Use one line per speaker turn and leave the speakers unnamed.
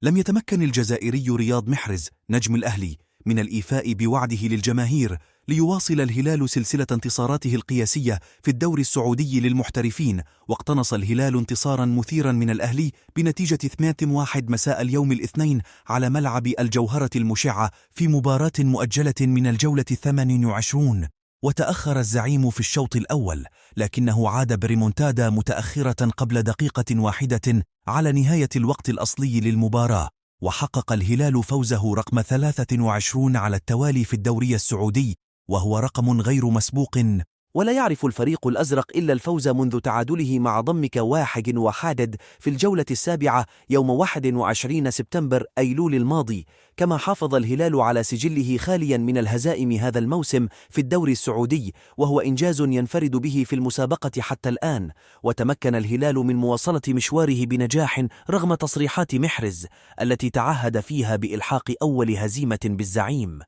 لم يتمكن الجزائري رياض محرز نجم الأهلي من الإيفاء بوعده للجماهير ليواصل الهلال سلسلة انتصاراته القياسية في الدوري السعودي للمحترفين، واقتنص الهلال انتصارا مثيرا من الأهلي بنتيجة 2-1 مساء اليوم الاثنين على ملعب الجوهرة المشعة في مباراة مؤجلة من الجولة 28. وتأخر الزعيم في الشوط الأول، لكنه عاد بريمونتادا متأخرة قبل دقيقة واحدة على نهاية الوقت الأصلي للمباراة، وحقق الهلال فوزه رقم 23 على التوالي في الدوري السعودي، وهو رقم غير مسبوق.
ولا يعرف الفريق الأزرق إلا الفوز منذ تعادله مع ضمك 1-1 في الجولة السابعة يوم 21 سبتمبر أيلول الماضي، كما حافظ الهلال على سجله خاليا من الهزائم هذا الموسم في الدوري السعودي، وهو إنجاز ينفرد به في المسابقة حتى الآن. وتمكن الهلال من مواصلة مشواره بنجاح رغم تصريحات محرز التي تعهد فيها بإلحاق أول هزيمة بالزعيم.